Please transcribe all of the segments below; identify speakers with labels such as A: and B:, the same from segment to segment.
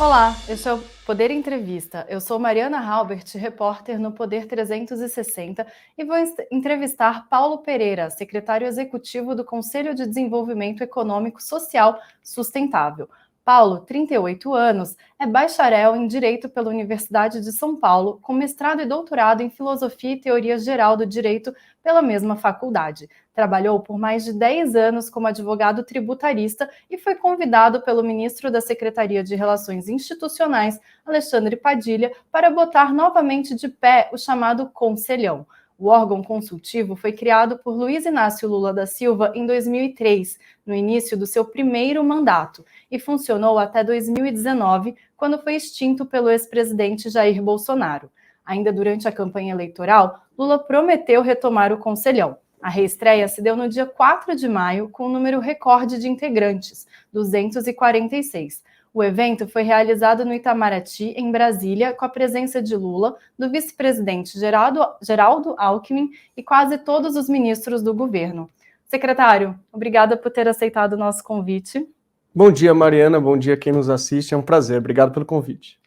A: Olá, este é o Poder Entrevista. Eu sou Mariana Halbert, repórter no Poder 360 e vou entrevistar Paulo Pereira, secretário executivo do Conselho de Desenvolvimento Econômico Social Sustentável. Paulo, 38 anos, é bacharel em Direito pela Universidade de São Paulo, com mestrado e doutorado em Filosofia e Teoria Geral do Direito pela mesma faculdade. Trabalhou por mais de 10 anos como advogado tributarista e foi convidado pelo ministro da Secretaria de Relações Institucionais, Alexandre Padilha, para botar novamente de pé o chamado Conselhão. O órgão consultivo foi criado por Luiz Inácio Lula da Silva em 2003, no início do seu primeiro mandato, e funcionou até 2019, quando foi extinto pelo ex-presidente Jair Bolsonaro. Ainda durante a campanha eleitoral, Lula prometeu retomar o Conselhão. A reestreia se deu no dia 4 de maio, com um número recorde de integrantes, 246. O evento foi realizado no Itamaraty, em Brasília, com a presença de Lula, do vice-presidente Geraldo Alckmin e quase todos os ministros do governo. Secretário, obrigada por ter aceitado o nosso convite.
B: Bom dia, Mariana. Bom dia quem nos assiste. É um prazer. Obrigado pelo convite.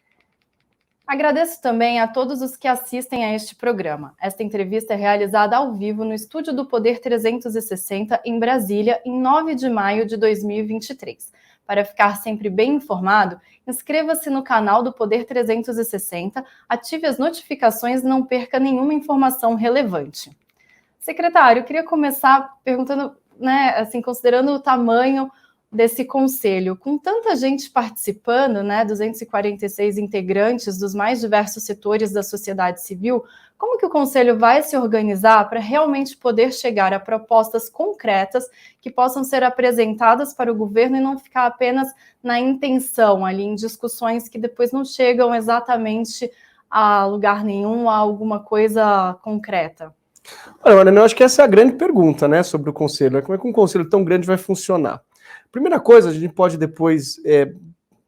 A: Agradeço também a todos os que assistem a este programa. Esta entrevista é realizada ao vivo no estúdio do Poder 360, em Brasília, em 9 de maio de 2023. Para ficar sempre bem informado, inscreva-se no canal do Poder 360, ative as notificações e não perca nenhuma informação relevante. Secretário, eu queria começar perguntando, considerando o tamanho desse conselho, com tanta gente participando, 246 integrantes dos mais diversos setores da sociedade civil, como que o conselho vai se organizar para realmente poder chegar a propostas concretas que possam ser apresentadas para o governo e não ficar apenas na intenção ali, em discussões que depois não chegam exatamente a lugar nenhum, a alguma coisa concreta?
B: Olha, Mariana, eu acho que essa é a grande pergunta, sobre o conselho. Como é que um conselho tão grande vai funcionar? Primeira coisa, a gente pode depois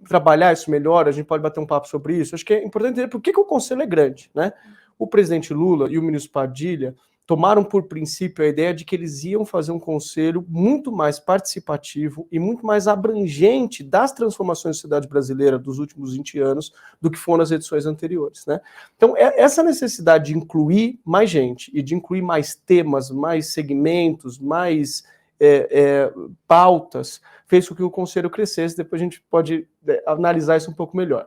B: trabalhar isso melhor, a gente pode bater um papo sobre isso. Acho que é importante entender por que o conselho é grande, O presidente Lula e o ministro Padilha tomaram por princípio a ideia de que eles iam fazer um conselho muito mais participativo e muito mais abrangente das transformações da sociedade brasileira dos últimos 20 anos do que foram as edições anteriores, Então, essa necessidade de incluir mais gente e de incluir mais temas, mais segmentos, mais pautas, fez com que o conselho crescesse. Depois a gente pode analisar isso um pouco melhor.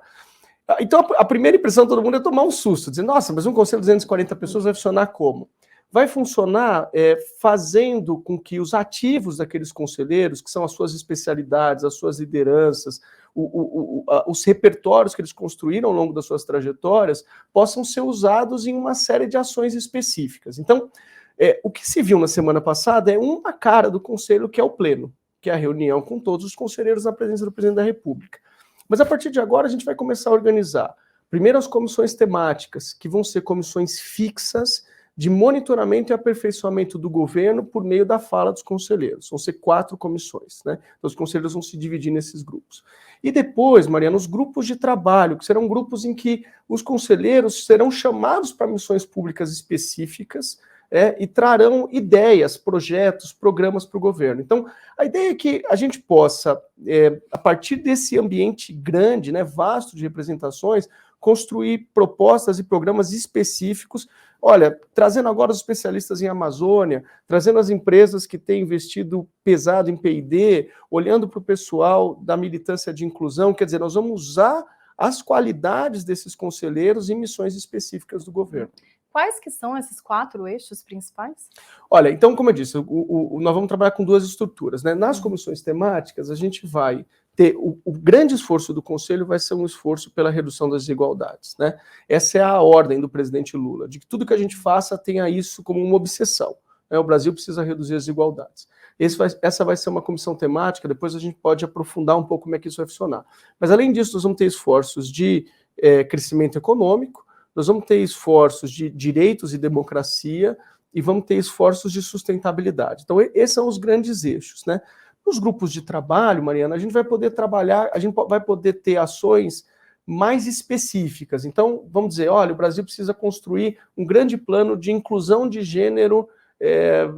B: Então, a primeira impressão de todo mundo é tomar um susto, dizer, nossa, mas um conselho de 240 pessoas vai funcionar como? Vai funcionar fazendo com que os ativos daqueles conselheiros, que são as suas especialidades, as suas lideranças, os repertórios que eles construíram ao longo das suas trajetórias, possam ser usados em uma série de ações específicas. Então, o que se viu na semana passada é uma cara do conselho, que é o pleno, que é a reunião com todos os conselheiros na presença do presidente da República. Mas a partir de agora a gente vai começar a organizar primeiro as comissões temáticas, que vão ser comissões fixas de monitoramento e aperfeiçoamento do governo por meio da fala dos conselheiros. Vão ser 4 comissões, Então, os conselheiros vão se dividir nesses grupos. E depois, Mariana, os grupos de trabalho, que serão grupos em que os conselheiros serão chamados para missões públicas específicas, e trarão ideias, projetos, programas para o governo. Então, a ideia é que a gente possa, a partir desse ambiente grande, vasto de representações, construir propostas e programas específicos, trazendo agora os especialistas em Amazônia, trazendo as empresas que têm investido pesado em P&D, olhando para o pessoal da militância de inclusão, quer dizer, nós vamos usar as qualidades desses conselheiros em missões específicas do governo.
A: Quais que são esses 4 eixos principais?
B: Olha, então, como eu disse, nós vamos trabalhar com 2 estruturas, Nas comissões temáticas, a gente vai ter o grande esforço do Conselho vai ser um esforço pela redução das desigualdades, Essa é a ordem do presidente Lula, de que tudo que a gente faça tenha isso como uma obsessão. O Brasil precisa reduzir as desigualdades. Essa vai ser uma comissão temática, depois a gente pode aprofundar um pouco como é que isso vai funcionar. Mas, além disso, nós vamos ter esforços de crescimento econômico, nós vamos ter esforços de direitos e democracia e vamos ter esforços de sustentabilidade. Então, esses são os grandes eixos, Nos grupos de trabalho, Mariana, a gente vai poder trabalhar, a gente vai poder ter ações mais específicas. Então, vamos dizer, olha, o Brasil precisa construir um grande plano de inclusão de gênero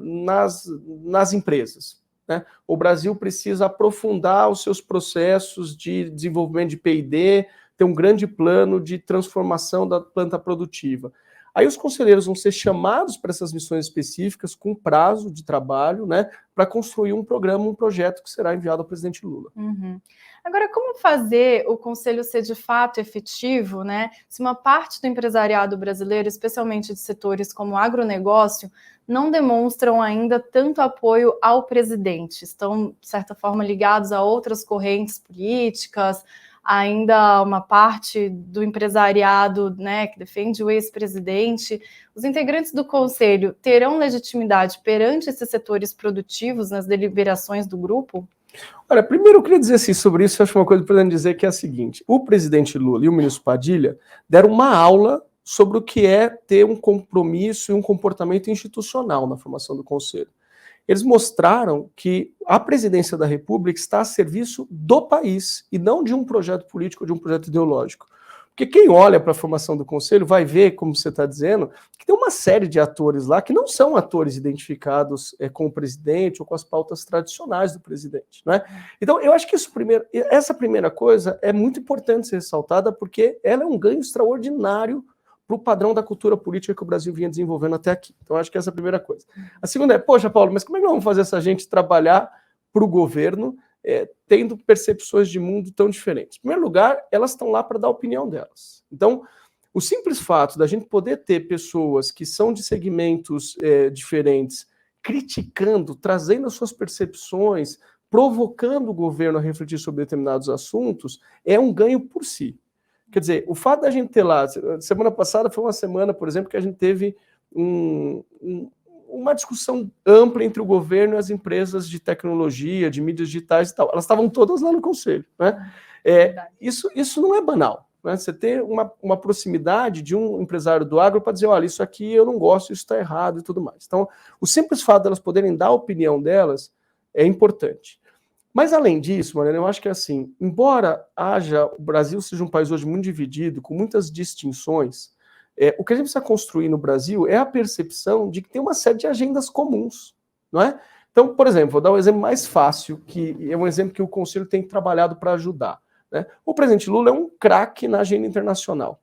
B: nas empresas. né? O Brasil precisa aprofundar os seus processos de desenvolvimento de P&D, ter um grande plano de transformação da planta produtiva. Aí os conselheiros vão ser chamados para essas missões específicas com prazo de trabalho, né, para construir um programa, um projeto que será enviado ao presidente Lula.
A: Uhum. Agora, como fazer o conselho ser de fato efetivo, né? Se uma parte do empresariado brasileiro, especialmente de setores como agronegócio, não demonstram ainda tanto apoio ao presidente, estão, de certa forma, ligados a outras correntes políticas, ainda uma parte do empresariado, né, que defende o ex-presidente. Os integrantes do conselho terão legitimidade perante esses setores produtivos nas deliberações do grupo?
B: Olha, primeiro eu queria dizer assim, sobre isso, eu acho uma coisa importante dizer que é a seguinte: o presidente Lula e o ministro Padilha deram uma aula sobre o que é ter um compromisso e um comportamento institucional na formação do Conselho. Eles mostraram que a presidência da República está a serviço do país e não de um projeto político ou de um projeto ideológico. Porque quem olha para a formação do Conselho vai ver, como você está dizendo, que tem uma série de atores lá que não são atores identificados com o presidente ou com as pautas tradicionais do presidente, não é? Então, eu acho que essa primeira coisa é muito importante ser ressaltada, porque ela é um ganho extraordinário para o padrão da cultura política que o Brasil vinha desenvolvendo até aqui. Então, acho que essa é a primeira coisa. A segunda é, poxa, Paulo, mas como é que nós vamos fazer essa gente trabalhar para o governo tendo percepções de mundo tão diferentes? Em primeiro lugar, elas estão lá para dar a opinião delas. Então, o simples fato da gente poder ter pessoas que são de segmentos diferentes, criticando, trazendo as suas percepções, provocando o governo a refletir sobre determinados assuntos, é um ganho por si. Quer dizer, o fato da gente ter lá, semana passada foi uma semana, por exemplo, que a gente teve uma discussão ampla entre o governo e as empresas de tecnologia, de mídias digitais e tal. Elas estavam todas lá no conselho, né? Isso não é banal, né? Você ter uma proximidade de um empresário do agro para dizer, olha, isso aqui eu não gosto, isso está errado e tudo mais. Então, o simples fato delas poderem dar a opinião delas é importante. Mas, além disso, Mariana, eu acho que assim, embora o Brasil seja um país hoje muito dividido, com muitas distinções, o que a gente precisa construir no Brasil é a percepção de que tem uma série de agendas comuns, não é? Então, por exemplo, vou dar um exemplo mais fácil, que é um exemplo que o Conselho tem trabalhado para ajudar, né? O presidente Lula é um craque na agenda internacional.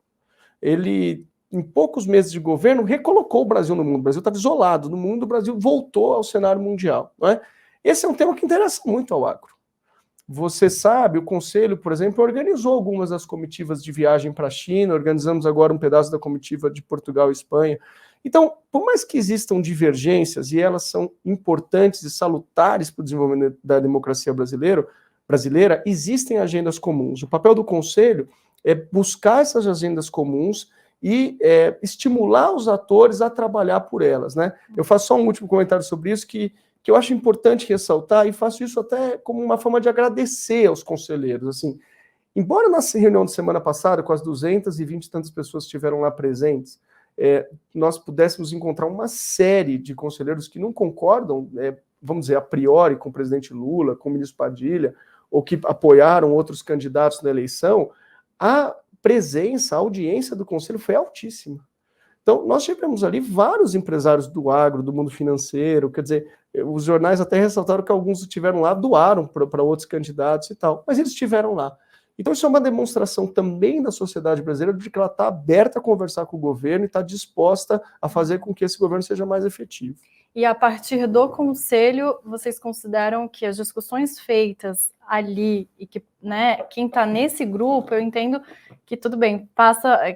B: Ele, em poucos meses de governo, recolocou o Brasil no mundo. O Brasil estava isolado no mundo, o Brasil voltou ao cenário mundial, não é? Esse é um tema que interessa muito ao agro. Você sabe, o Conselho, por exemplo, organizou algumas das comitivas de viagem para a China, organizamos agora um pedaço da comitiva de Portugal e Espanha. Então, por mais que existam divergências, e elas são importantes e salutares para o desenvolvimento da democracia brasileira, existem agendas comuns. O papel do Conselho é buscar essas agendas comuns e estimular os atores a trabalhar por elas, né? Eu faço só um último comentário sobre isso, que eu acho importante ressaltar, e faço isso até como uma forma de agradecer aos conselheiros. Assim, embora na reunião de semana passada, com as 220 e tantas pessoas que estiveram lá presentes, nós pudéssemos encontrar uma série de conselheiros que não concordam, vamos dizer, a priori, com o presidente Lula, com o ministro Padilha, ou que apoiaram outros candidatos na eleição, a presença, a audiência do conselho foi altíssima. Então, nós tivemos ali vários empresários do agro, do mundo financeiro, quer dizer, os jornais até ressaltaram que alguns que estiveram lá doaram para outros candidatos e tal, mas eles estiveram lá. Então, isso é uma demonstração também da sociedade brasileira de que ela está aberta a conversar com o governo e está disposta a fazer com que esse governo seja mais efetivo.
A: E a partir do Conselho, vocês consideram que as discussões feitas ali, e que, né, quem está nesse grupo, eu entendo que tudo bem,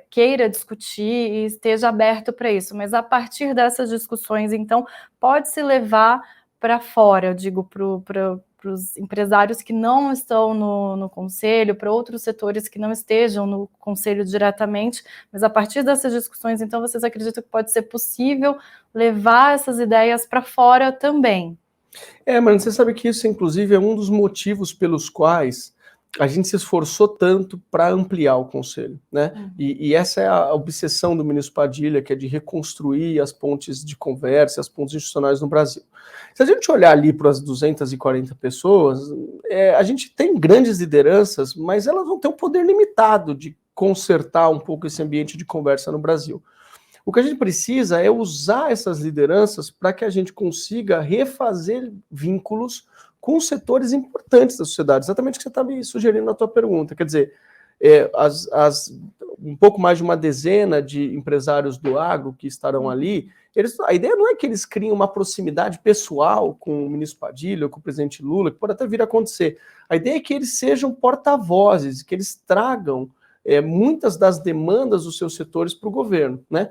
A: queira discutir e esteja aberto para isso, mas a partir dessas discussões, então, pode-se levar para fora, eu digo, para os empresários que não estão no Conselho, para outros setores que não estejam no Conselho diretamente, mas a partir dessas discussões, então, vocês acreditam que pode ser possível levar essas ideias para fora também?
B: Mas você sabe que isso, inclusive, é um dos motivos pelos quais a gente se esforçou tanto para ampliar o Conselho, né? E essa é a obsessão do ministro Padilha, que é de reconstruir as pontes de conversa, as pontes institucionais no Brasil. Se a gente olhar ali para as 240 pessoas, a gente tem grandes lideranças, mas elas vão ter um poder limitado de consertar um pouco esse ambiente de conversa no Brasil. O que a gente precisa é usar essas lideranças para que a gente consiga refazer vínculos com setores importantes da sociedade, exatamente o que você está me sugerindo na tua pergunta. Quer dizer, um pouco mais de uma dezena de empresários do agro que estarão ali, a ideia não é que eles criem uma proximidade pessoal com o ministro Padilha ou com o presidente Lula, que pode até vir a acontecer. A ideia é que eles sejam porta-vozes, que eles tragam muitas das demandas dos seus setores para o governo, né?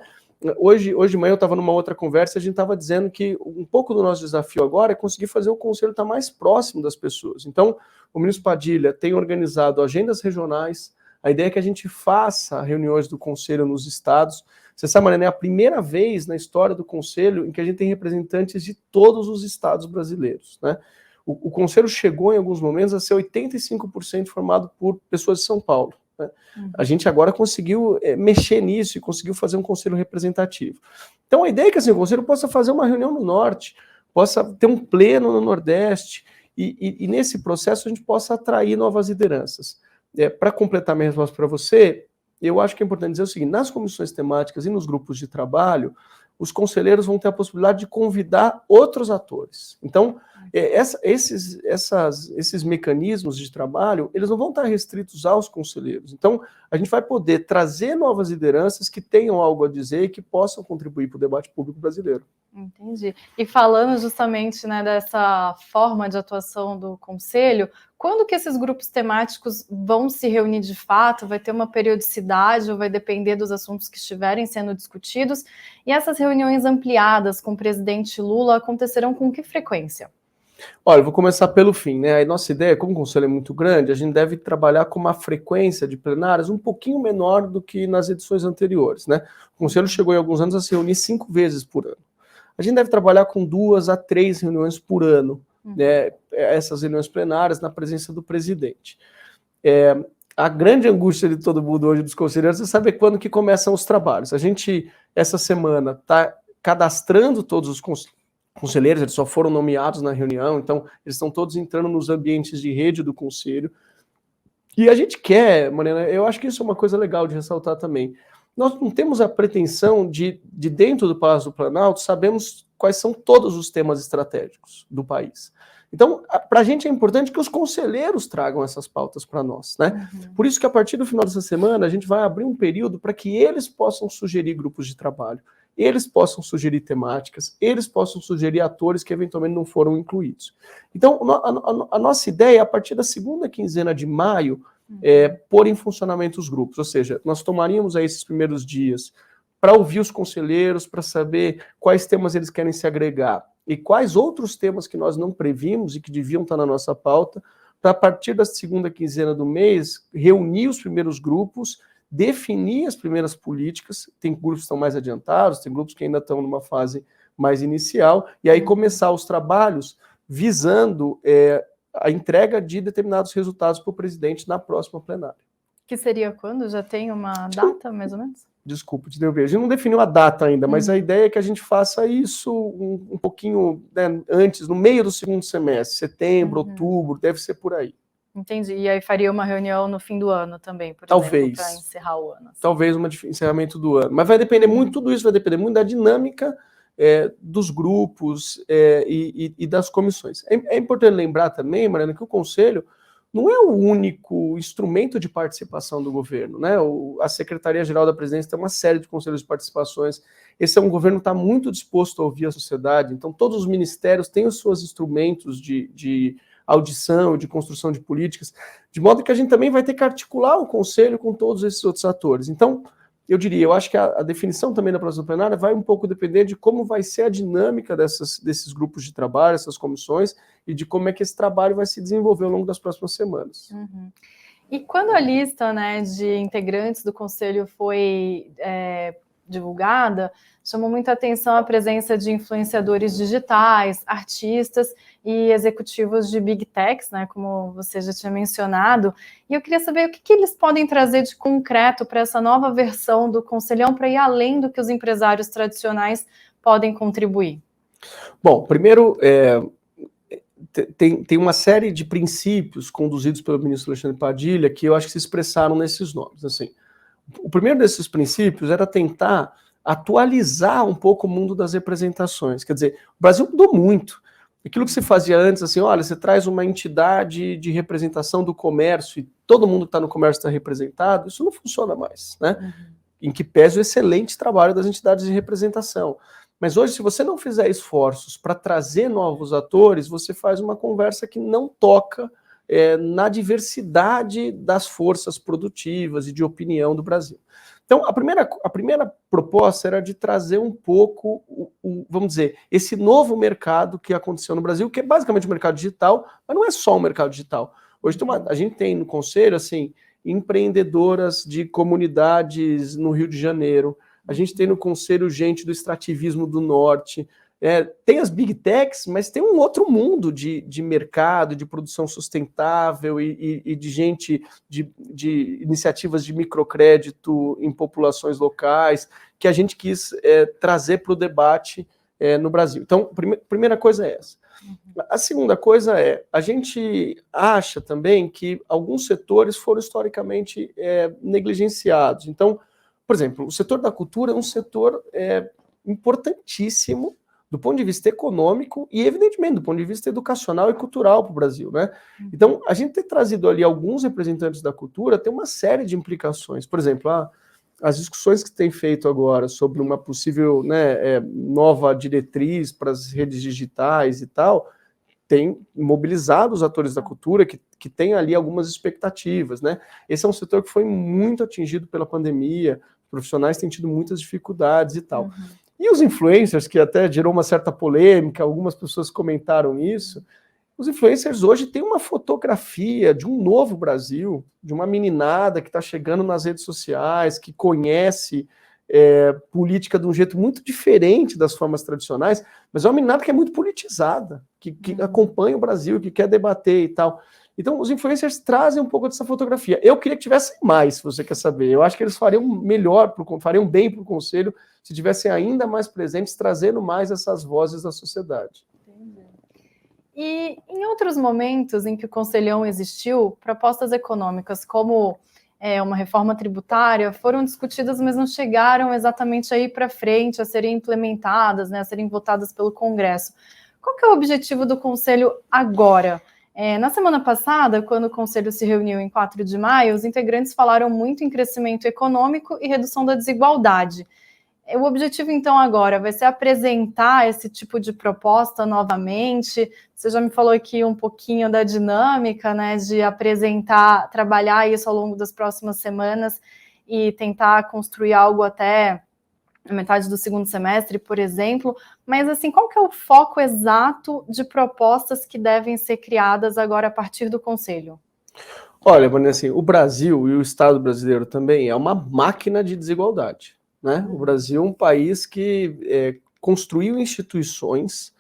B: Hoje de manhã eu estava numa outra conversa e a gente estava dizendo que um pouco do nosso desafio agora é conseguir fazer o conselho estar mais próximo das pessoas. Então, o ministro Padilha tem organizado agendas regionais. A ideia é que a gente faça reuniões do conselho nos estados. Você sabe, Mariana, é a primeira vez na história do conselho em que a gente tem representantes de todos os estados brasileiros, né? O conselho chegou em alguns momentos a ser 85% formado por pessoas de São Paulo. Né? A gente agora conseguiu mexer nisso e conseguiu fazer um conselho representativo. Então a ideia é que assim, o conselho possa fazer uma reunião no norte, possa ter um pleno no nordeste, e nesse processo a gente possa atrair novas lideranças. Para completar minha resposta para você, eu acho que é importante dizer o seguinte: nas comissões temáticas e nos grupos de trabalho, os conselheiros vão ter a possibilidade de convidar outros atores. Então, esses mecanismos de trabalho, eles não vão estar restritos aos conselheiros. Então, a gente vai poder trazer novas lideranças que tenham algo a dizer e que possam contribuir para o debate público brasileiro.
A: Entendi. E falando justamente, né, dessa forma de atuação do Conselho, quando que esses grupos temáticos vão se reunir de fato? Vai ter uma periodicidade ou vai depender dos assuntos que estiverem sendo discutidos? E essas reuniões ampliadas com o presidente Lula acontecerão com que frequência?
B: Olha, eu vou começar pelo fim, né? A nossa ideia, como o Conselho é muito grande, a gente deve trabalhar com uma frequência de plenárias um pouquinho menor do que nas edições anteriores, né? O Conselho chegou em alguns anos a se reunir 5 vezes por ano. A gente deve trabalhar com 2 a 3 reuniões por ano, né? Essas reuniões plenárias na presença do presidente. A grande angústia de todo mundo hoje dos conselheiros é saber quando que começam os trabalhos. A gente, essa semana, está cadastrando todos os conselheiros, eles só foram nomeados na reunião, então eles estão todos entrando nos ambientes de rede do conselho. E a gente quer, Mariana, eu acho que isso é uma coisa legal de ressaltar também. Nós não temos a pretensão de dentro do Palácio do Planalto, sabemos quais são todos os temas estratégicos do país. Então, para a gente é importante que os conselheiros tragam essas pautas para nós, né? Por isso que a partir do final dessa semana, a gente vai abrir um período para que eles possam sugerir grupos de trabalho, eles possam sugerir temáticas, eles possam sugerir atores que eventualmente não foram incluídos. Então, a nossa ideia, a partir da segunda quinzena de maio, pôr em funcionamento os grupos, ou seja, nós tomaríamos aí esses primeiros dias para ouvir os conselheiros, para saber quais temas eles querem se agregar e quais outros temas que nós não previmos e que deviam estar na nossa pauta, para a partir da segunda quinzena do mês, reunir os primeiros grupos, definir as primeiras políticas, tem grupos que estão mais adiantados, tem grupos que ainda estão numa fase mais inicial, e aí começar os trabalhos visando a entrega de determinados resultados para o presidente na próxima plenária.
A: Que seria quando? Já tem uma data, mais ou menos?
B: Desculpa, te interromper. A gente não definiu a data ainda, mas a ideia é que a gente faça isso um pouquinho, né, antes, no meio do segundo semestre, setembro, outubro, deve ser por aí.
A: Entendi. E aí faria uma reunião no fim do ano também, por
B: exemplo,
A: para encerrar o ano. Assim.
B: Talvez um encerramento do ano. Mas vai depender muito, tudo isso vai depender muito da dinâmica dos grupos e das comissões. É importante lembrar também, Mariana, que o Conselho não é o único instrumento de participação do governo, né? A Secretaria-Geral da Presidência tem uma série de conselhos de participações. Esse é um governo que está muito disposto a ouvir a sociedade, então todos os ministérios têm os seus instrumentos de audição, de construção de políticas, de modo que a gente também vai ter que articular o Conselho com todos esses outros atores. Então, eu acho que a definição também da próxima plenária vai um pouco depender de como vai ser a dinâmica desses grupos de trabalho, essas comissões, e de como é que esse trabalho vai se desenvolver ao longo das próximas semanas.
A: E quando a lista, né, de integrantes do Conselho foi divulgada, chamou muita atenção a presença de influenciadores digitais, artistas e executivos de Big Techs, né, como você já tinha mencionado. E eu queria saber o que eles podem trazer de concreto para essa nova versão do Conselhão, para ir além do que os empresários tradicionais podem contribuir.
B: Bom, primeiro, tem uma série de princípios conduzidos pelo ministro Alexandre Padilha que eu acho que se expressaram nesses nomes. Assim, o primeiro desses princípios era tentar atualizar um pouco o mundo das representações. Quer dizer, o Brasil mudou muito. Aquilo que se fazia antes, assim, olha, você traz uma entidade de representação do comércio e todo mundo que está no comércio está representado, isso não funciona mais, né? Uhum. Em que pese o excelente trabalho das entidades de representação. Mas hoje, se você não fizer esforços para trazer novos atores, você faz uma conversa que não toca na diversidade das forças produtivas e de opinião do Brasil. Então, a primeira proposta era de trazer um pouco, vamos dizer, esse novo mercado que aconteceu no Brasil, que é basicamente o mercado digital, mas não é só o mercado digital. Hoje a gente tem no Conselho, assim, empreendedoras de comunidades no Rio de Janeiro, a gente tem no Conselho gente do extrativismo do Norte, tem as Big Techs, mas tem um outro mundo de mercado, de produção sustentável e de gente, de iniciativas de microcrédito em populações locais, que a gente quis trazer para o debate no Brasil. Então, a primeira coisa é essa. A segunda coisa a gente acha também que alguns setores foram historicamente negligenciados. Então, por exemplo, o setor da cultura é um setor importantíssimo do ponto de vista econômico e, evidentemente, do ponto de vista educacional e cultural para o Brasil, né? Então, a gente ter trazido ali alguns representantes da cultura tem uma série de implicações. Por exemplo, as discussões que tem feito agora sobre uma possível nova diretriz para as redes digitais e tal, tem mobilizado os atores da cultura que têm ali algumas expectativas, né? Esse é um setor que foi muito atingido pela pandemia, os profissionais têm tido muitas dificuldades e tal. E os influencers, que até gerou uma certa polêmica, algumas pessoas comentaram isso, os influencers hoje têm uma fotografia de um novo Brasil, de uma meninada que está chegando nas redes sociais, que conhece política de um jeito muito diferente das formas tradicionais, mas é uma meninada que é muito politizada, que acompanha o Brasil, que quer debater e tal. Então, os influencers trazem um pouco dessa fotografia. Eu queria que tivessem mais, se você quer saber. Eu acho que eles fariam melhor, fariam bem para o Conselho, se tivessem ainda mais presentes, trazendo mais essas vozes da sociedade.
A: Entendi. E em outros momentos em que o Conselhão existiu, propostas econômicas como uma reforma tributária foram discutidas, mas não chegaram exatamente aí para frente a serem implementadas, né, a serem votadas pelo Congresso. Qual que é o objetivo do Conselho agora? Na semana passada, quando o Conselho se reuniu em 4 de maio, os integrantes falaram muito em crescimento econômico e redução da desigualdade. O objetivo, então, agora vai ser apresentar esse tipo de proposta novamente. Você já me falou aqui um pouquinho da dinâmica, né, de apresentar, trabalhar isso ao longo das próximas semanas e tentar construir algo até a metade do segundo semestre, por exemplo. Mas, assim, qual que é o foco exato de propostas que devem ser criadas agora a partir do Conselho?
B: Olha, Vanessa, assim, o Brasil e o Estado brasileiro também é uma máquina de desigualdade. Né? O Brasil é um país que construiu instituições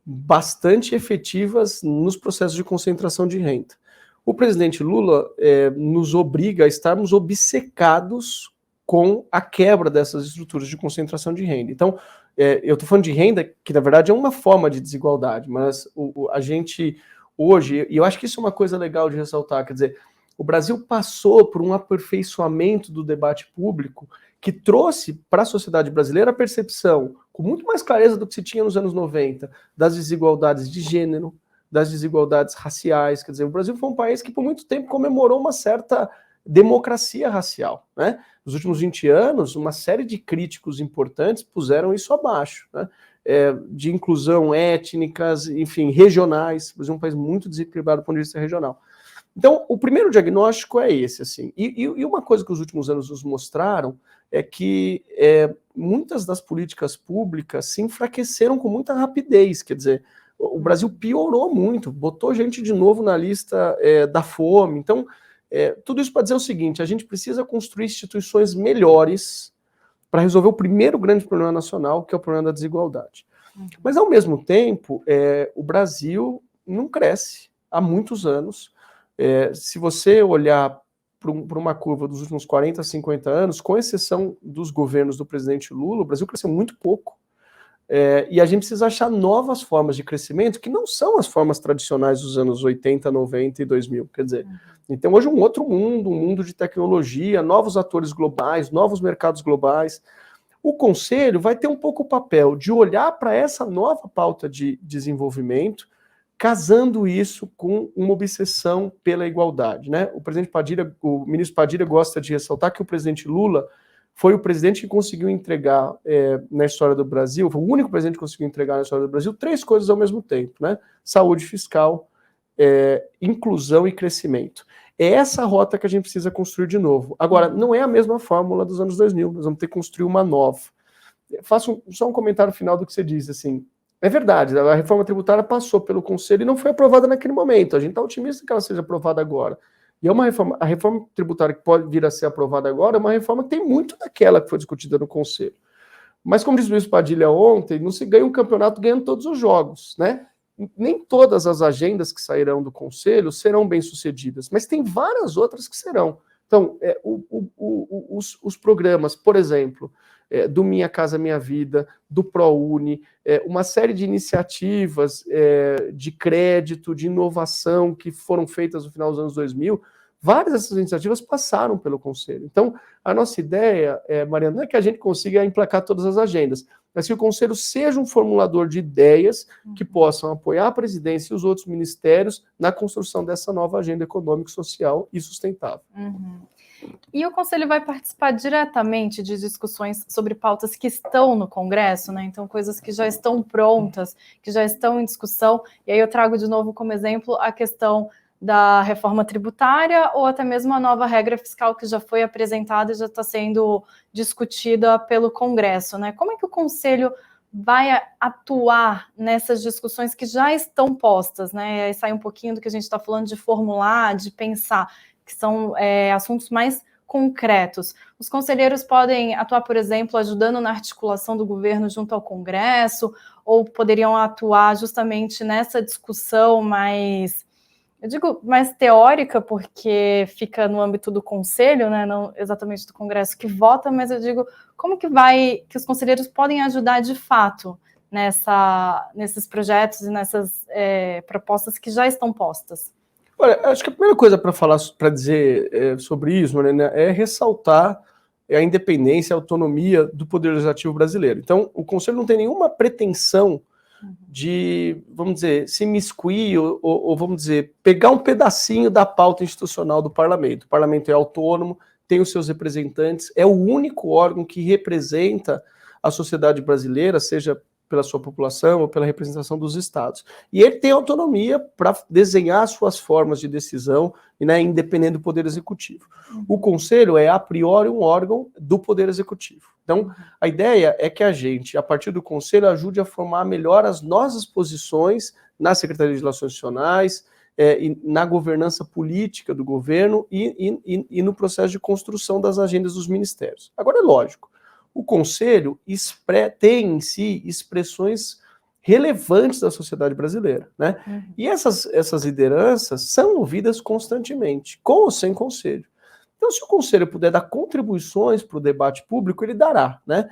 B: bastante efetivas nos processos de concentração de renda. O presidente Lula nos obriga a estarmos obcecados com a quebra dessas estruturas de concentração de renda. Então, eu estou falando de renda, que na verdade é uma forma de desigualdade, mas a gente hoje, e eu acho que isso é uma coisa legal de ressaltar, quer dizer, o Brasil passou por um aperfeiçoamento do debate público que trouxe para a sociedade brasileira a percepção, com muito mais clareza do que se tinha nos anos 90, das desigualdades de gênero, das desigualdades raciais. Quer dizer, o Brasil foi um país que por muito tempo comemorou uma certa democracia racial, né? Nos últimos 20 anos, uma série de críticos importantes puseram isso abaixo, né? De inclusão étnicas, enfim, regionais. O Brasil é um país muito desequilibrado do ponto de vista regional. Então, o primeiro diagnóstico é esse, assim. E uma coisa que os últimos anos nos mostraram é que muitas das políticas públicas se enfraqueceram com muita rapidez. Quer dizer, o Brasil piorou muito, botou gente de novo na lista da fome. Então, tudo isso para dizer o seguinte: a gente precisa construir instituições melhores para resolver o primeiro grande problema nacional, que é o problema da desigualdade. Mas, ao mesmo tempo, o Brasil não cresce há muitos anos. Se você olhar para uma curva dos últimos 40, 50 anos, com exceção dos governos do presidente Lula, o Brasil cresceu muito pouco. E a gente precisa achar novas formas de crescimento que não são as formas tradicionais dos anos 80, 90 e 2000. Quer dizer, então hoje um outro mundo, um mundo de tecnologia, novos atores globais, novos mercados globais. O Conselho vai ter um pouco o papel de olhar para essa nova pauta de desenvolvimento, casando isso com uma obsessão pela igualdade, né? O ministro Padilha gosta de ressaltar que o presidente Lula foi o presidente que conseguiu entregar na história do Brasil, foi o único presidente que conseguiu entregar na história do Brasil 3 coisas ao mesmo tempo, né? Saúde fiscal, inclusão e crescimento. É essa rota que a gente precisa construir de novo. Agora, não é a mesma fórmula dos anos 2000, nós vamos ter que construir uma nova. Faço só um comentário final do que você disse, assim, é verdade, a reforma tributária passou pelo Conselho e não foi aprovada naquele momento, a gente está otimista que ela seja aprovada agora. E é uma reforma, a reforma tributária que pode vir a ser aprovada agora é uma reforma que tem muito daquela que foi discutida no Conselho. Mas como disse o ministro Padilha ontem, não se ganha um campeonato ganhando todos os jogos, né? Nem todas as agendas que sairão do Conselho serão bem-sucedidas, mas tem várias outras que serão. Então, os programas, por exemplo, do Minha Casa Minha Vida, do ProUni, uma série de iniciativas de crédito, de inovação que foram feitas no final dos anos 2000, várias dessas iniciativas passaram pelo Conselho. Então, a nossa ideia, Mariana, não é que a gente consiga emplacar todas as agendas, mas que o Conselho seja um formulador de ideias que possam apoiar a presidência e os outros ministérios na construção dessa nova agenda econômica, social e sustentável.
A: Uhum. E o Conselho vai participar diretamente de discussões sobre pautas que estão no Congresso, né? Então, coisas que já estão prontas, que já estão em discussão. E aí eu trago de novo como exemplo a questão da reforma tributária ou até mesmo a nova regra fiscal que já foi apresentada e já está sendo discutida pelo Congresso, né? Como é que o Conselho vai atuar nessas discussões que já estão postas, né? Aí sai um pouquinho do que a gente está falando de formular, de pensar, que são assuntos mais concretos. Os conselheiros podem atuar, por exemplo, ajudando na articulação do governo junto ao Congresso, ou poderiam atuar justamente nessa discussão mais, eu digo mais teórica, porque fica no âmbito do Conselho, né, não exatamente do Congresso que vota, mas eu digo, como que os conselheiros podem ajudar de fato nesses projetos e nessas propostas que já estão postas?
B: Olha, acho que a primeira coisa para dizer sobre isso, Mariana, é ressaltar a independência e a autonomia do Poder Legislativo brasileiro. Então, o Conselho não tem nenhuma pretensão de, vamos dizer, se imiscuir ou, vamos dizer, pegar um pedacinho da pauta institucional do Parlamento. O Parlamento é autônomo, tem os seus representantes, é o único órgão que representa a sociedade brasileira, seja pela sua população ou pela representação dos estados. E ele tem autonomia para desenhar suas formas de decisão, né, independente do Poder Executivo. O Conselho é, a priori, um órgão do Poder Executivo. Então, a ideia é que a gente, a partir do Conselho, ajude a formar melhor as nossas posições na Secretaria de Relações Institucionais, na governança política do governo e no processo de construção das agendas dos ministérios. Agora, é lógico, o Conselho tem em si expressões relevantes da sociedade brasileira, né? E essas lideranças são ouvidas constantemente, com ou sem Conselho. Então, se o Conselho puder dar contribuições para o debate público, ele dará, né?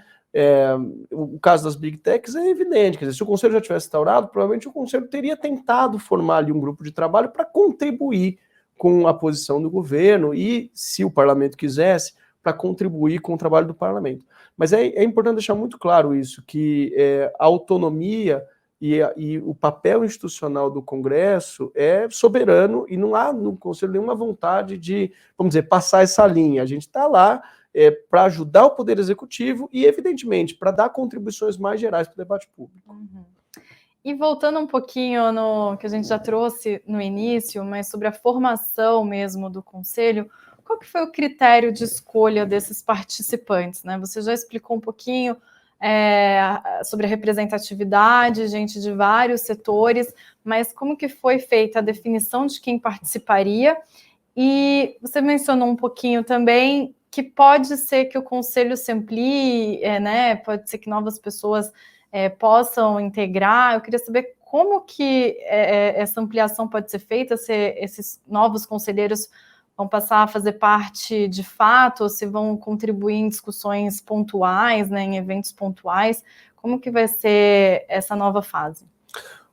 B: O caso das Big Techs é evidente, quer dizer, se o Conselho já tivesse instaurado, provavelmente o Conselho teria tentado formar ali um grupo de trabalho para contribuir com a posição do governo e, se o parlamento quisesse, para contribuir com o trabalho do parlamento. Mas é importante deixar muito claro isso, que a autonomia e o papel institucional do Congresso é soberano e não há no Conselho nenhuma vontade de, vamos dizer, passar essa linha. A gente está lá para ajudar o Poder Executivo e, evidentemente, para dar contribuições mais gerais para o debate público.
A: E voltando um pouquinho no que a gente já trouxe no início, mas sobre a formação mesmo do Conselho, qual que foi o critério de escolha desses participantes, né? Você já explicou um pouquinho sobre a representatividade, gente de vários setores, mas como que foi feita a definição de quem participaria? E você mencionou um pouquinho também que pode ser que o Conselho se amplie, né? Pode ser que novas pessoas possam integrar. Eu queria saber como que essa ampliação pode ser feita, se esses novos conselheiros vão passar a fazer parte de fato, ou se vão contribuir em discussões pontuais, né, em eventos pontuais. Como que vai ser essa nova fase?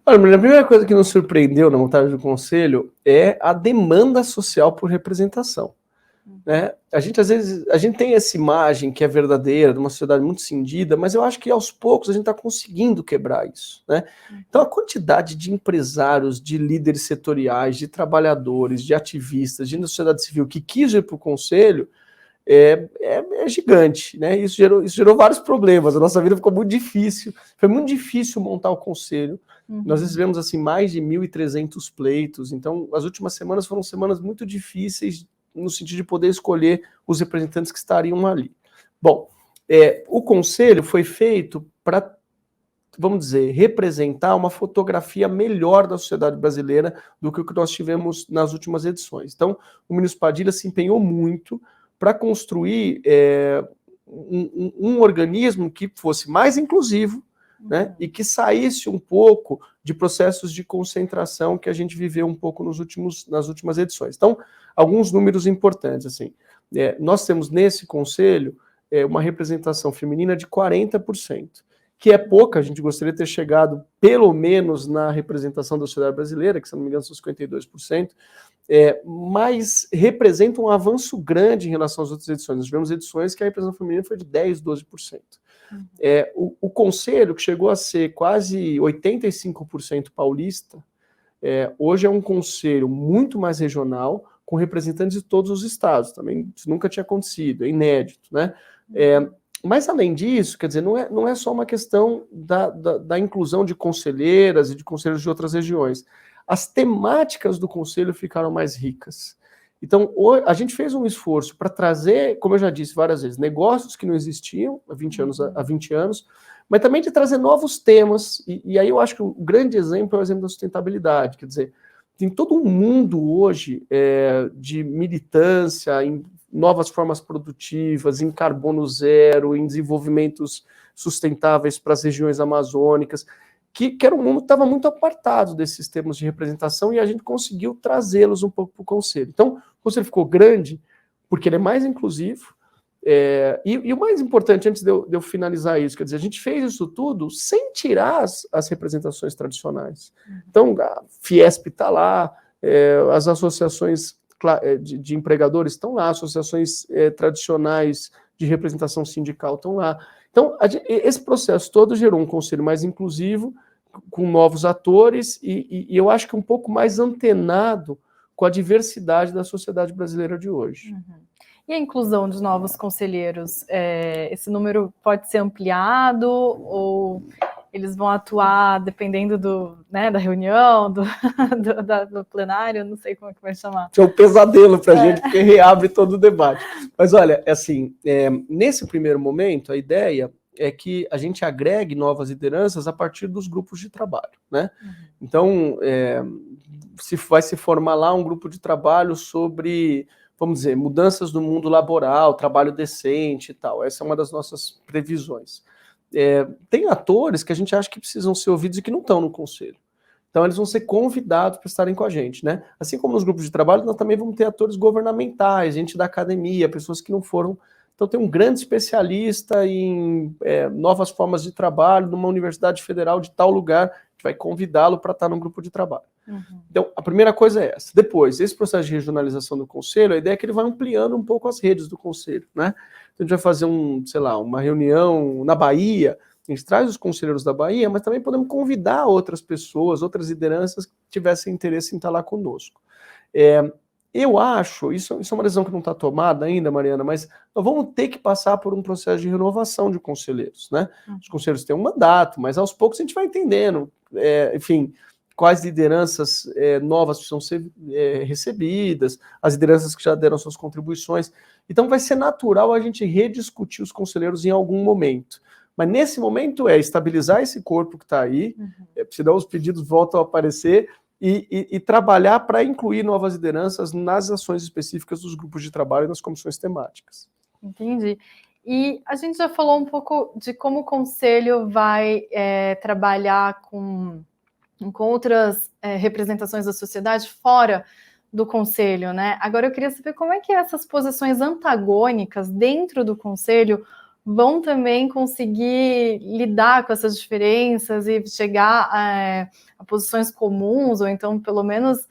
B: Olha, a primeira coisa que nos surpreendeu na montagem do Conselho é a demanda social por representação. né? A gente, às vezes, a gente tem essa imagem que é verdadeira, de uma sociedade muito cindida, mas eu acho que aos poucos a gente está conseguindo quebrar isso, né? Então a quantidade de empresários, de líderes setoriais, de trabalhadores, de ativistas, de sociedade civil que quis ir para o conselho é gigante, né? Isso gerou vários problemas. A nossa vida ficou muito difícil. Foi muito difícil montar o conselho. Nós recebemos assim mais de 1.300 pleitos. Então, as últimas semanas foram semanas muito difíceis no sentido de poder escolher os representantes que estariam ali. Bom, o conselho foi feito para, vamos dizer, representar uma fotografia melhor da sociedade brasileira do que o que nós tivemos nas últimas edições. Então, o ministro Padilha se empenhou muito para construir um organismo que fosse mais inclusivo, né, e que saísse um pouco de processos de concentração que a gente viveu um pouco nas últimas edições. Então, alguns números importantes. Assim, nós temos nesse conselho uma representação feminina de 40%, que é pouca. A gente gostaria de ter chegado pelo menos na representação da sociedade brasileira, que se não me engano são 52%, mas representa um avanço grande em relação às outras edições. Nós tivemos edições que a representação feminina foi de 10%, 12%. O conselho, que chegou a ser quase 85% paulista, hoje é um conselho muito mais regional, com representantes de todos os estados. Também isso nunca tinha acontecido, é inédito, né? Mas, além disso, quer dizer, não é só uma questão da inclusão de conselheiras e de conselheiros de outras regiões. As temáticas do conselho ficaram mais ricas. Então, a gente fez um esforço para trazer, como eu já disse várias vezes, negócios que não existiam há 20 anos, mas também de trazer novos temas, e aí eu acho que o grande exemplo é o exemplo da sustentabilidade. Quer dizer, tem todo um mundo hoje de militância em novas formas produtivas, em carbono zero, em desenvolvimentos sustentáveis para as regiões amazônicas, que era um mundo que estava muito apartado desses termos de representação, e a gente conseguiu trazê-los um pouco para o Conselho. Então, o Conselho ficou grande, porque ele é mais inclusivo, e o mais importante, antes de eu finalizar isso, quer dizer, a gente fez isso tudo sem tirar as representações tradicionais. Então, a Fiesp está lá, as associações de empregadores estão lá, associações tradicionais de representação sindical estão lá. Então, esse processo todo gerou um conselho mais inclusivo, com novos atores, e eu acho que um pouco mais antenado com a diversidade da sociedade brasileira de hoje.
A: E a inclusão de novos conselheiros? Esse número pode ser ampliado, ou eles vão atuar dependendo da reunião, do plenário? Não sei como é que vai chamar.
B: Isso é um pesadelo para a gente, porque reabre todo o debate. Mas olha, assim, nesse primeiro momento, a ideia é que a gente agregue novas lideranças a partir dos grupos de trabalho, né? Então, vai se formar lá um grupo de trabalho sobre, vamos dizer, mudanças no mundo laboral, trabalho decente e tal. Essa é uma das nossas previsões. Tem atores que a gente acha que precisam ser ouvidos e que não estão no conselho. Então, eles vão ser convidados para estarem com a gente, né? Assim como nos grupos de trabalho, nós também vamos ter atores governamentais, gente da academia, pessoas que não foram. Então, tem um grande especialista em novas formas de trabalho numa universidade federal de tal lugar, a gente vai convidá-lo para estar num grupo de trabalho. Então, a primeira coisa é essa. Depois, esse processo de regionalização do conselho, a ideia é que ele vai ampliando um pouco as redes do conselho, né? Então, a gente vai fazer uma reunião na Bahia, a gente traz os conselheiros da Bahia, mas também podemos convidar outras pessoas, outras lideranças que tivessem interesse em estar lá conosco. Eu acho, isso é uma decisão que não está tomada ainda, Mariana, mas nós vamos ter que passar por um processo de renovação de conselheiros, né? Os conselheiros têm um mandato, mas aos poucos a gente vai entendendo, enfim, quais lideranças novas precisam ser recebidas, as lideranças que já deram suas contribuições. Então vai ser natural a gente rediscutir os conselheiros em algum momento. Mas nesse momento estabilizar esse corpo que está aí, senão os pedidos voltam a aparecer, e trabalhar para incluir novas lideranças nas ações específicas dos grupos de trabalho e nas comissões temáticas.
A: Entendi. E a gente já falou um pouco de como o Conselho vai trabalhar com outras representações da sociedade fora do Conselho, né? Agora eu queria saber como é que essas posições antagônicas dentro do Conselho vão também conseguir lidar com essas diferenças e chegar a posições comuns, ou então, pelo menos,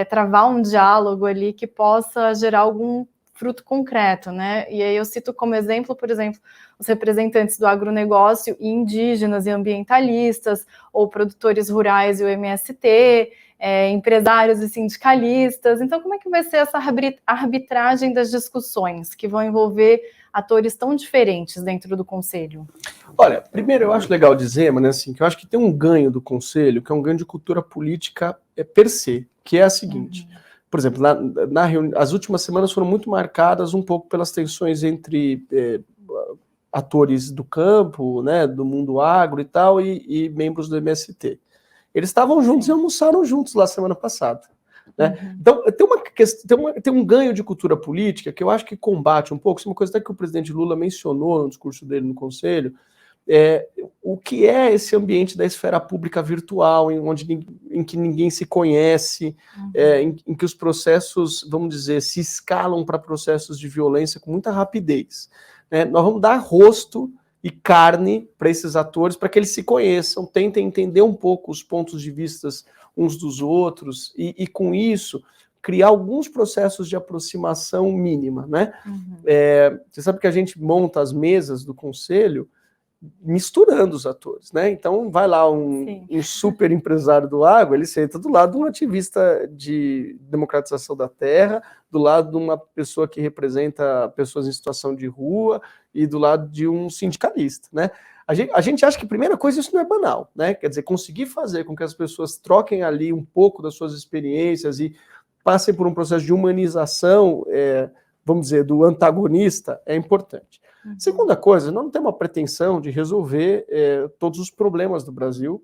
A: travar um diálogo ali que possa gerar algum fruto concreto, né? E aí eu cito como exemplo, por exemplo, os representantes do agronegócio e indígenas e ambientalistas, ou produtores rurais e o MST, empresários e sindicalistas. Então, como é que vai ser essa arbitragem das discussões que vão envolver atores tão diferentes dentro do Conselho?
B: Olha, primeiro eu acho legal dizer, mas assim, que eu acho que tem um ganho do Conselho, que é um ganho de cultura política per se, que é a seguinte. Por exemplo, as últimas semanas foram muito marcadas um pouco pelas tensões entre atores do campo, né, do mundo agro e tal, e membros do MST. Eles estavam juntos e almoçaram juntos lá semana passada. Né? Então, tem um ganho de cultura política que eu acho que combate um pouco, isso é uma coisa até que o presidente Lula mencionou no discurso dele no Conselho, o que é esse ambiente da esfera pública virtual, em que ninguém se conhece, em que os processos, vamos dizer, se escalam para processos de violência com muita rapidez. Né? Nós vamos dar rosto e carne para esses atores, para que eles se conheçam, tentem entender um pouco os pontos de vista uns dos outros, e com isso, criar alguns processos de aproximação mínima. Né? Você sabe que a gente monta as mesas do Conselho misturando os atores, né? Então vai lá um super empresário do agro, ele senta do lado de um ativista de democratização da terra, do lado de uma pessoa que representa pessoas em situação de rua e do lado de um sindicalista, né? A gente acha que a primeira coisa, isso não é banal, né? Quer dizer, conseguir fazer com que as pessoas troquem ali um pouco das suas experiências e passem por um processo de humanização, vamos dizer, do antagonista, é importante. Segunda coisa, nós não temos uma pretensão de resolver todos os problemas do Brasil,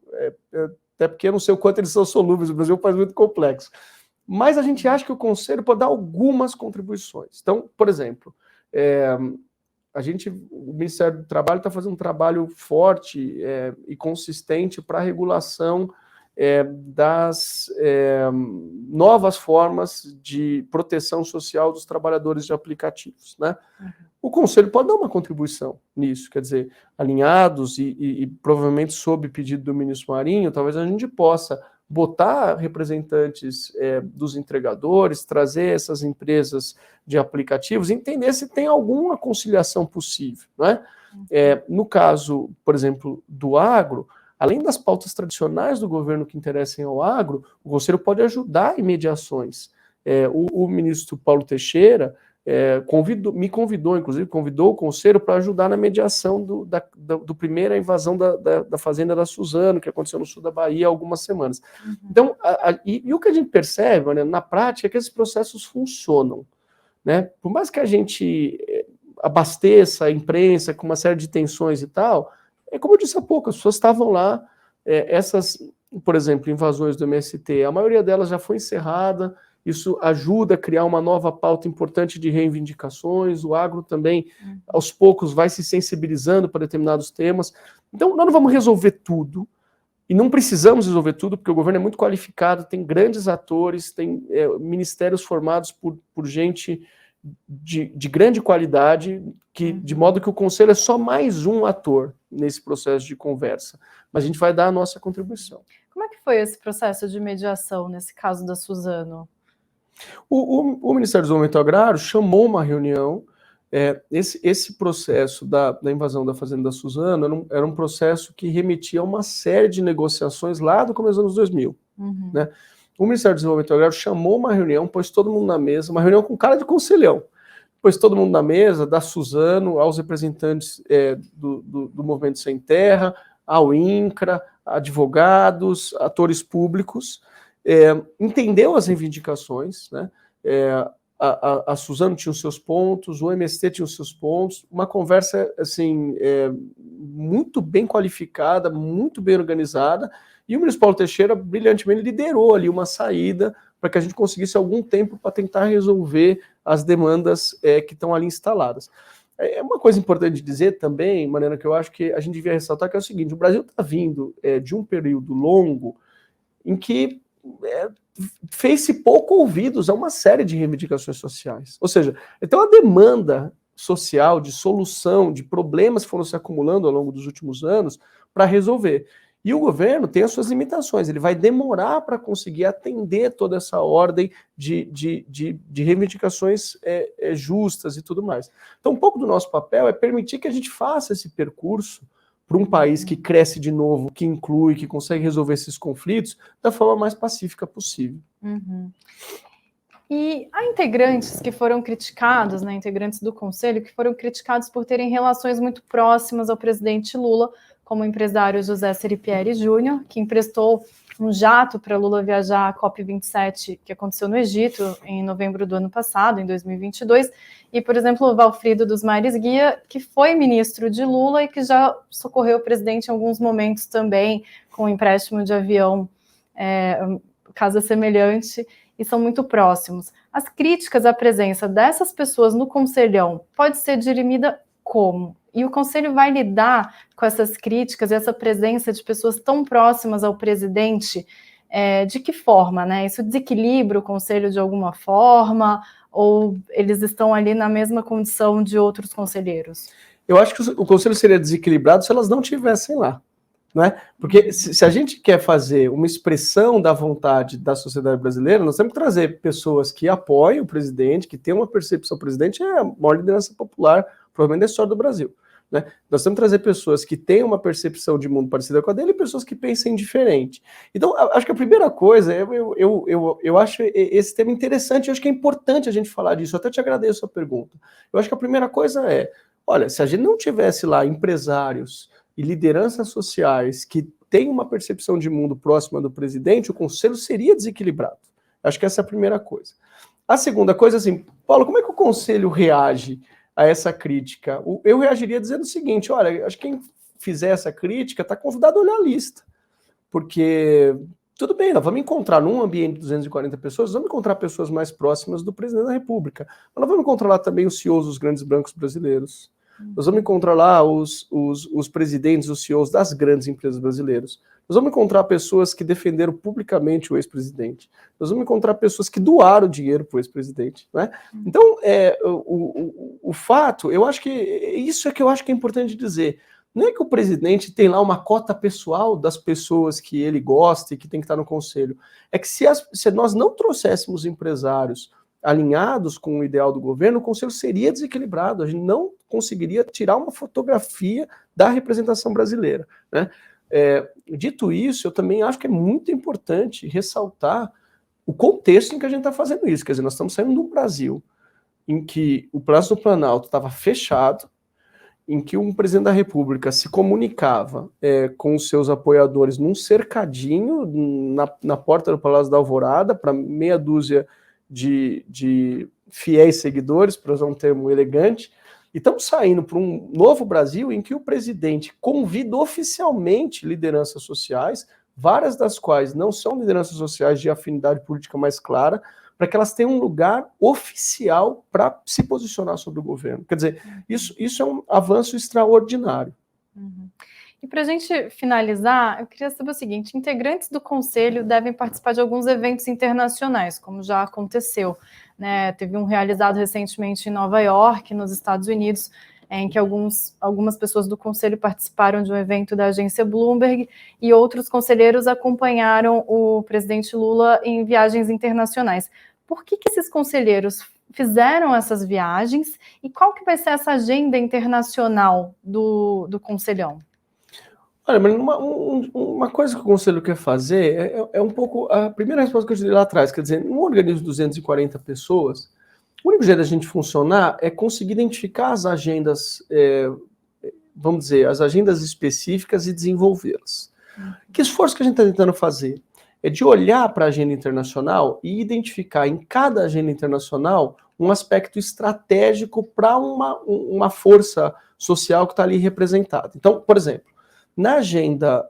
B: até porque eu não sei o quanto eles são solúveis, o Brasil faz muito complexo. Mas a gente acha que o Conselho pode dar algumas contribuições. Então, por exemplo, o Ministério do Trabalho está fazendo um trabalho forte e consistente para a regulação das novas formas de proteção social dos trabalhadores de aplicativos, né? O Conselho pode dar uma contribuição nisso, quer dizer, alinhados e provavelmente sob pedido do ministro Marinho, talvez a gente possa botar representantes dos entregadores, trazer essas empresas de aplicativos, entender se tem alguma conciliação possível, né? No caso, por exemplo, do agro, além das pautas tradicionais do governo que interessem ao agro, o Conselho pode ajudar em mediações. O ministro Paulo Teixeira me convidou, inclusive, convidou o Conselho para ajudar na mediação do primeira invasão da fazenda da Suzano, que aconteceu no sul da Bahia há algumas semanas. Então, e o que a gente percebe, né, na prática, é que esses processos funcionam. Né? Por mais que a gente abasteça a imprensa com uma série de tensões e tal, como eu disse há pouco, as pessoas estavam lá, essas, por exemplo, invasões do MST, a maioria delas já foi encerrada. Isso ajuda a criar uma nova pauta importante de reivindicações. O agro também, aos poucos, vai se sensibilizando para determinados temas. Então, nós não vamos resolver tudo, e não precisamos resolver tudo, porque o governo é muito qualificado, tem grandes atores, tem ministérios formados por gente de grande qualidade, de modo que o Conselho é só mais um ator nesse processo de conversa. Mas a gente vai dar a nossa contribuição.
A: Como é que foi esse processo de mediação, nesse caso da Suzano?
B: O Ministério do Desenvolvimento Agrário chamou uma reunião. Esse processo da invasão da fazenda da Suzano era um processo que remetia a uma série de negociações lá do começo dos anos 2000. Né? O Ministério do Desenvolvimento Agrário chamou uma reunião, pôs todo mundo na mesa, uma reunião com cara de conselhão, pôs todo mundo na mesa, da Suzano, aos representantes do Movimento Sem Terra, ao INCRA, advogados, atores públicos, entendeu as reivindicações, né? A Suzano tinha os seus pontos, o MST tinha os seus pontos, uma conversa assim, muito bem qualificada, muito bem organizada, e o ministro Paulo Teixeira brilhantemente liderou ali uma saída para que a gente conseguisse algum tempo para tentar resolver as demandas que estão ali instaladas. Uma coisa importante de dizer também, Mariana, que eu acho que a gente devia ressaltar, que é o seguinte: o Brasil está vindo de um período longo em que fez-se pouco ouvidos a uma série de reivindicações sociais. Ou seja, então a demanda social de solução de problemas que foram se acumulando ao longo dos últimos anos para resolver. E o governo tem as suas limitações, ele vai demorar para conseguir atender toda essa ordem de reivindicações justas e tudo mais. Então, um pouco do nosso papel é permitir que a gente faça esse percurso para um país que cresce de novo, que inclui, que consegue resolver esses conflitos da forma mais pacífica possível.
A: Uhum. E há integrantes que foram criticados, né, integrantes do Conselho, que foram criticados por terem relações muito próximas ao presidente Lula, como o empresário José Seripieri Júnior, que emprestou um jato para Lula viajar à COP27, que aconteceu no Egito em novembro do ano passado, em 2022, e, por exemplo, o Valfrido dos Mares Guia, que foi ministro de Lula e que já socorreu o presidente em alguns momentos também, com o empréstimo de avião, caso semelhante, e são muito próximos. As críticas à presença dessas pessoas no Conselhão pode ser dirimida como? E o Conselho vai lidar com essas críticas e essa presença de pessoas tão próximas ao presidente, de que forma, né? Isso desequilibra o Conselho de alguma forma, ou eles estão ali na mesma condição de outros conselheiros?
B: Eu acho que o Conselho seria desequilibrado se elas não estivessem lá. Né? Porque se a gente quer fazer uma expressão da vontade da sociedade brasileira, nós temos que trazer pessoas que apoiem o presidente, que tenham uma percepção. O presidente é a maior liderança popular, provavelmente, da história do Brasil. Né? Nós temos que trazer pessoas que tenham uma percepção de mundo parecida com a dele e pessoas que pensem diferente. Então, acho que a primeira coisa, eu acho esse tema interessante, eu acho que é importante a gente falar disso, eu até te agradeço a pergunta. Eu acho que a primeira coisa olha, se a gente não tivesse lá empresários e lideranças sociais que têm uma percepção de mundo próxima do presidente, o Conselho seria desequilibrado. Acho que essa é a primeira coisa. A segunda coisa, assim, Paulo, como é que o Conselho reage a essa crítica? Eu reagiria dizendo o seguinte, olha, acho que quem fizer essa crítica está convidado a olhar a lista, porque tudo bem, nós vamos encontrar num ambiente de 240 pessoas, vamos encontrar pessoas mais próximas do presidente da República, mas nós vamos encontrar lá também os CEOs dos grandes bancos brasileiros. Nós vamos encontrar lá os presidentes, os CEOs das grandes empresas brasileiras. Nós vamos encontrar pessoas que defenderam publicamente o ex-presidente. Nós vamos encontrar pessoas que doaram dinheiro para o ex-presidente. Né? Então, o fato, eu acho que isso é que eu acho que é importante dizer. Não é que o presidente tem lá uma cota pessoal das pessoas que ele gosta e que tem que estar no conselho. É que se nós não trouxéssemos empresários alinhados com o ideal do governo, o Conselho seria desequilibrado, a gente não conseguiria tirar uma fotografia da representação brasileira. Né? Dito isso, eu também acho que é muito importante ressaltar o contexto em que a gente está fazendo isso. Quer dizer, nós estamos saindo do Brasil em que o Palácio do Planalto estava fechado, em que um presidente da República se comunicava com os seus apoiadores num cercadinho na porta do Palácio da Alvorada para meia dúzia de fiéis seguidores, para usar um termo elegante, e estamos saindo para um novo Brasil em que o presidente convida oficialmente lideranças sociais, várias das quais não são lideranças sociais de afinidade política mais clara, para que elas tenham um lugar oficial para se posicionar sobre o governo. Quer dizer, isso é um avanço extraordinário.
A: Uhum. E para a gente finalizar, eu queria saber o seguinte: integrantes do Conselho devem participar de alguns eventos internacionais, como já aconteceu. Né? Teve um realizado recentemente em Nova York, nos Estados Unidos, em que algumas pessoas do Conselho participaram de um evento da agência Bloomberg e outros conselheiros acompanharam o presidente Lula em viagens internacionais. Por que esses conselheiros fizeram essas viagens e qual que vai ser essa agenda internacional do Conselhão?
B: Olha, mas uma coisa que o Conselho quer fazer é um pouco a primeira resposta que eu te dei lá atrás, quer dizer, num organismo de 240 pessoas, o único jeito da gente funcionar é conseguir identificar as agendas, vamos dizer, as agendas específicas e desenvolvê-las. Que esforço que a gente está tentando fazer? É de olhar para a agenda internacional e identificar em cada agenda internacional um aspecto estratégico para uma força social que está ali representada. Então, por exemplo, na agenda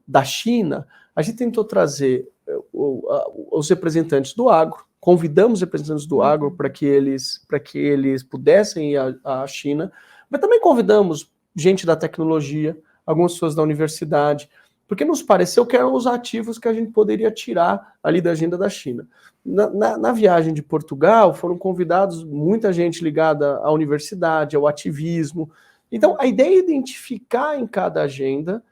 B: da China, a gente tentou trazer os representantes do agro, convidamos os representantes do agro para que eles pudessem ir à China, mas também convidamos gente da tecnologia, algumas pessoas da universidade, porque nos pareceu que eram os ativos que a gente poderia tirar ali da agenda da China. Na viagem de Portugal, foram convidados muita gente ligada à universidade, ao ativismo. Então, a ideia é identificar em cada agenda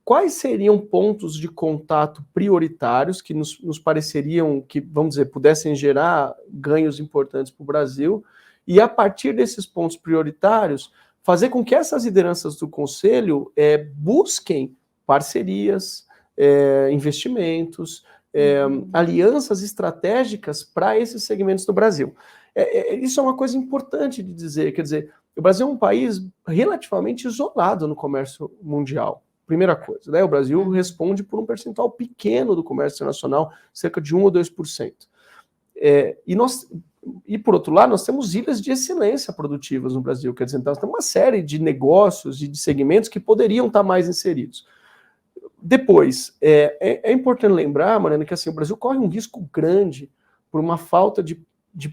B: quais seriam pontos de contato prioritários que nos pareceriam que, vamos dizer, pudessem gerar ganhos importantes para o Brasil, e a partir desses pontos prioritários, fazer com que essas lideranças do Conselho busquem parcerias, investimentos, alianças estratégicas para esses segmentos do Brasil. Isso é uma coisa importante de dizer, quer dizer, o Brasil é um país relativamente isolado no comércio mundial. Primeira coisa, né? O Brasil responde por um percentual pequeno do comércio internacional, cerca de 1 ou 2%. E por outro lado, nós temos ilhas de excelência produtivas no Brasil, quer dizer, então, nós temos uma série de negócios e de segmentos que poderiam estar mais inseridos. Depois, é importante lembrar, Mariana, que assim, o Brasil corre um risco grande por uma falta de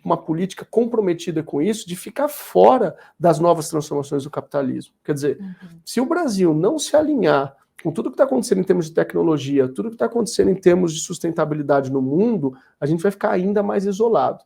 B: uma política comprometida com isso, de ficar fora das novas transformações do capitalismo. Quer dizer, se o Brasil não se alinhar com tudo que está acontecendo em termos de tecnologia, tudo que está acontecendo em termos de sustentabilidade no mundo, a gente vai ficar ainda mais isolado.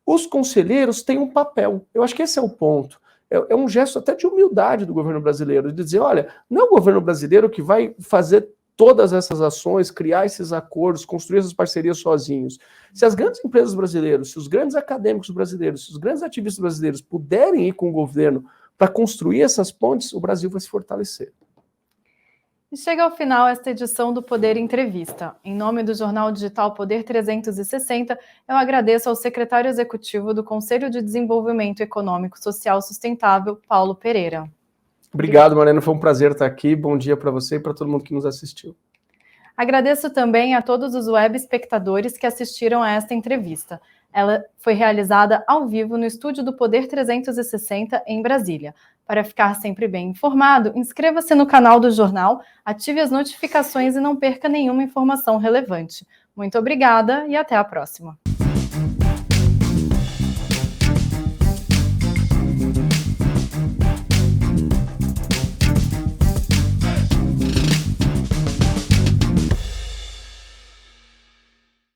B: Os conselheiros têm um papel, eu acho que esse é o ponto. É um gesto até de humildade do governo brasileiro, de dizer, olha, não é o governo brasileiro que vai fazer todas essas ações, criar esses acordos, construir essas parcerias sozinhos. Se as grandes empresas brasileiras, se os grandes acadêmicos brasileiros, se os grandes ativistas brasileiros puderem ir com o governo para construir essas pontes, o Brasil vai se fortalecer.
A: E chega ao final esta edição do Poder Entrevista. Em nome do jornal digital Poder 360, eu agradeço ao secretário executivo do Conselho de Desenvolvimento Econômico Social Sustentável, Paulo Pereira.
B: Obrigado, Mariana, foi um prazer estar aqui. Bom dia para você e para todo mundo que nos assistiu.
A: Agradeço também a todos os web espectadores que assistiram a esta entrevista. Ela foi realizada ao vivo no estúdio do Poder 360 em Brasília. Para ficar sempre bem informado, inscreva-se no canal do jornal, ative as notificações e não perca nenhuma informação relevante. Muito obrigada e até a próxima.